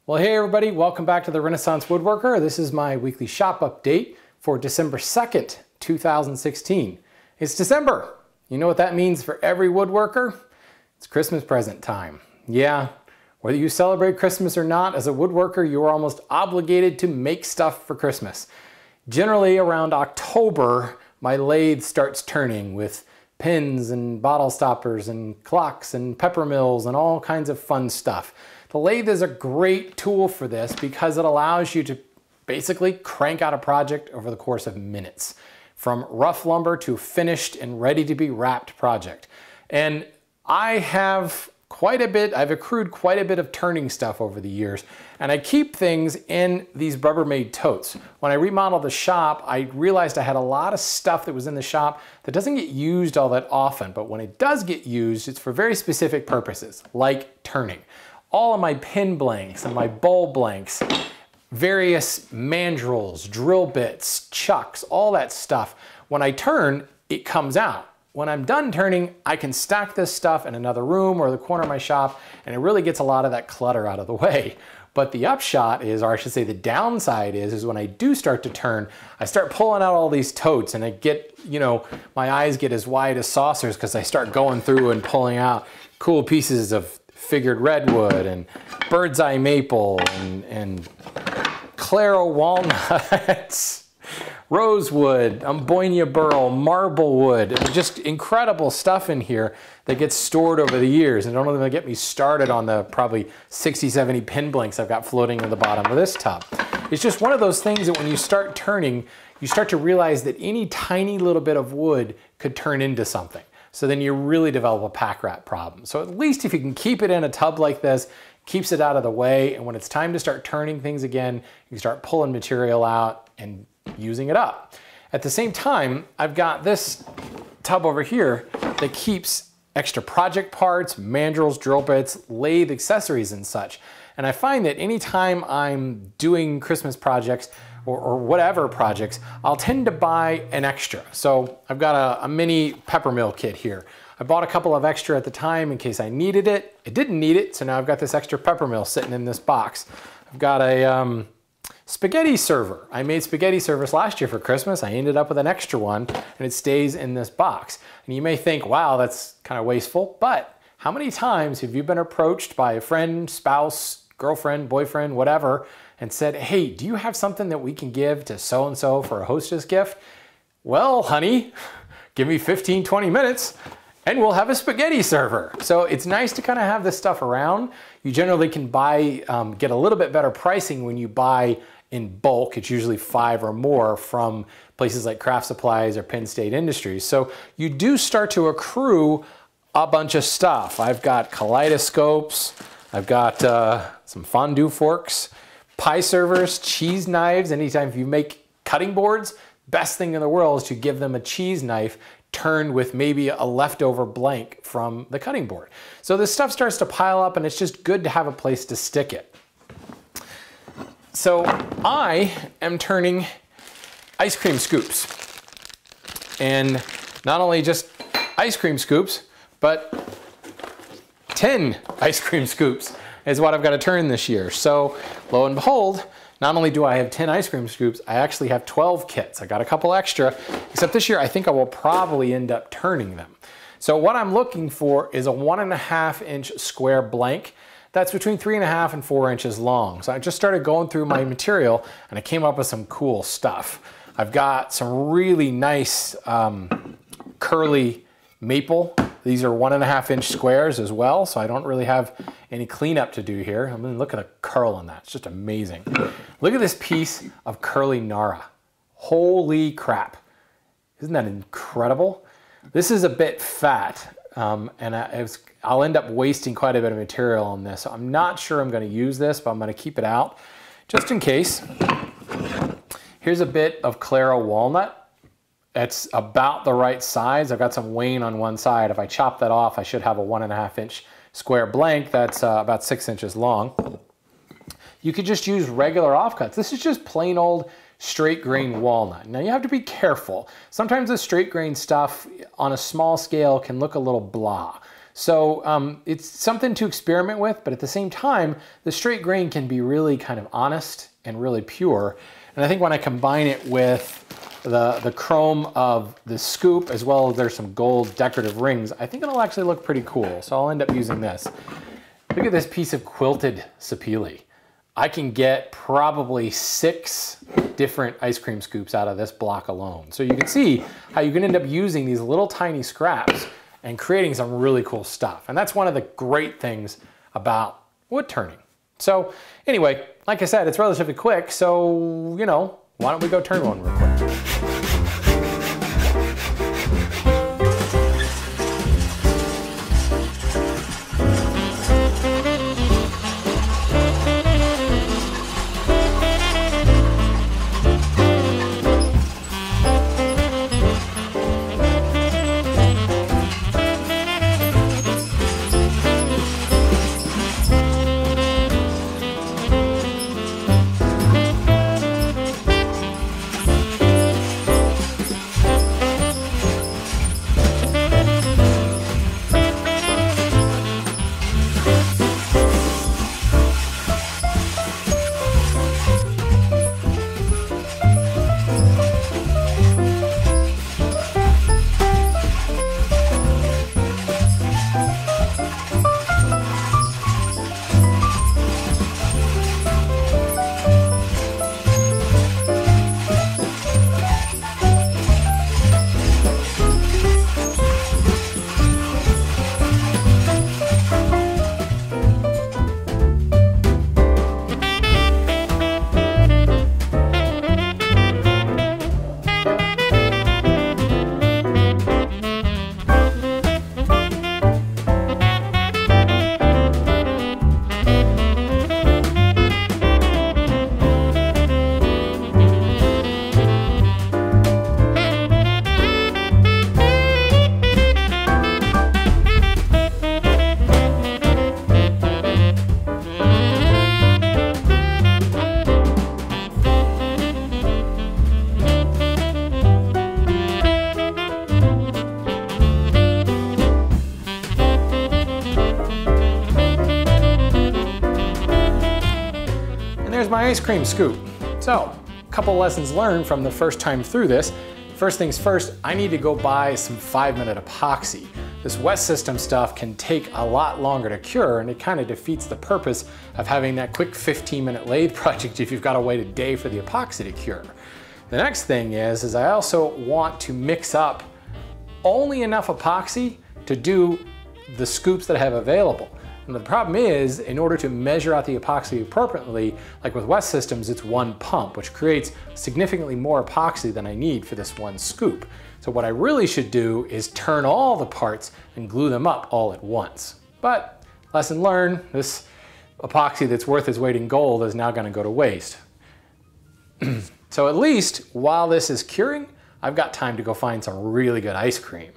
Well, hey everybody, welcome back to the Renaissance Woodworker. This is my weekly shop update for December 2nd, 2016. It's December. You know what that means for every woodworker? It's Christmas present time. Yeah, whether you celebrate Christmas or not, as a woodworker, you are almost obligated to make stuff for Christmas. Generally around October, my lathe starts turning with pins and bottle stoppers and clocks and pepper mills and all kinds of fun stuff. The lathe is a great tool for this because it allows you to basically crank out a project over the course of minutes, from rough lumber to finished and ready to be wrapped project. And I've accrued quite a bit of turning stuff over the years, and I keep things in these Rubbermaid totes. When I remodeled the shop, I realized I had a lot of stuff that was in the shop that doesn't get used all that often, but when it does get used, it's for very specific purposes, like turning. All of my pin blanks and my bowl blanks, various mandrels, drill bits, chucks, all that stuff. When I turn, it comes out. When I'm done turning, I can stack this stuff in another room or the corner of my shop, and it really gets a lot of that clutter out of the way. But the upshot is, or I should say the downside is when I do start to turn, I start pulling out all these totes and I get, my eyes get as wide as saucers because I start going through and pulling out cool pieces of figured redwood and bird's eye maple and Claro walnuts, rosewood, Ambonia burl, marble wood, just incredible stuff in here that gets stored over the years. And don't even get me started on the probably 60, 70 pin blanks I've got floating in the bottom of this tub. It's just one of those things that when you start turning, you start to realize that any tiny little bit of wood could turn into something. So then you really develop a pack rat problem. So at least if you can keep it in a tub like this, keeps it out of the way, and when it's time to start turning things again, you can start pulling material out and using it up. At the same time, I've got this tub over here that keeps extra project parts, mandrels, drill bits, lathe accessories and such. And I find that anytime I'm doing Christmas projects or whatever projects, I'll tend to buy an extra. So I've got a mini pepper mill kit here. I bought a couple of extra at the time in case I needed it. I didn't need it, so now I've got this extra pepper mill sitting in this box. I've got a spaghetti server. I made spaghetti servers last year for Christmas. I ended up with an extra one, and it stays in this box. And you may think, wow, that's kind of wasteful, but how many times have you been approached by a friend, spouse, girlfriend, boyfriend, whatever, and said, hey, do you have something that we can give to so-and-so for a hostess gift? Well, honey, give me 15, 20 minutes and we'll have a spaghetti server. So it's nice to kind of have this stuff around. You generally can buy, get a little bit better pricing when you buy in bulk. It's usually 5 or more from places like Craft Supplies or Penn State Industries. So you do start to accrue a bunch of stuff. I've got kaleidoscopes, I've got some fondue forks, pie servers, cheese knives. Anytime you make cutting boards, best thing in the world is to give them a cheese knife turned with maybe a leftover blank from the cutting board. So this stuff starts to pile up and it's just good to have a place to stick it. So I am turning ice cream scoops. And not only just ice cream scoops, but 10 ice cream scoops is what I've got to turn this year. So lo and behold, not only do I have 10 ice cream scoops, I actually have 12 kits. I got a couple extra, except this year I think I will probably end up turning them. So what I'm looking for is a 1.5 inch square blank that's between 3.5 and 4 inches long. So I just started going through my material and I came up with some cool stuff. I've got some really nice curly maple. These are 1.5 inch squares as well, so I don't really have any cleanup to do here. I mean, look at the curl on that. It's just amazing. Look at this piece of curly Nara. Holy crap. Isn't that incredible? This is a bit fat, and I'll end up wasting quite a bit of material on this. So I'm not sure I'm going to use this, but I'm going to keep it out just in case. Here's a bit of Claro walnut. It's about the right size. I've got some wane on one side. If I chop that off, I should have a 1.5 inch square blank that's about 6 inches long. You could just use regular offcuts. This is just plain old straight grain walnut. Now you have to be careful. Sometimes the straight grain stuff on a small scale can look a little blah. So it's something to experiment with, but at the same time, the straight grain can be really kind of honest and really pure. And I think when I combine it with the chrome of the scoop, as well as there's some gold decorative rings, I think it'll actually look pretty cool. So I'll end up using this. Look at this piece of quilted sapele. I can get probably 6 different ice cream scoops out of this block alone. So you can see how you can end up using these little tiny scraps and creating some really cool stuff. And that's one of the great things about wood turning. So anyway, like I said, it's relatively quick. So, you know, why don't we go turn one real quick? There's my ice cream scoop. So, a couple lessons learned from the first time through this. First things first, I need to go buy some 5-minute epoxy. This wet system stuff can take a lot longer to cure, and it kind of defeats the purpose of having that quick 15-minute lathe project if you've got to wait a day for the epoxy to cure. The next thing is I also want to mix up only enough epoxy to do the scoops that I have available. And the problem is, in order to measure out the epoxy appropriately, like with wet systems, it's one pump, which creates significantly more epoxy than I need for this one scoop. So what I really should do is turn all the parts and glue them up all at once. But lesson learned, this epoxy that's worth its weight in gold is now going to go to waste. So at least while this is curing, I've got time to go find some really good ice cream.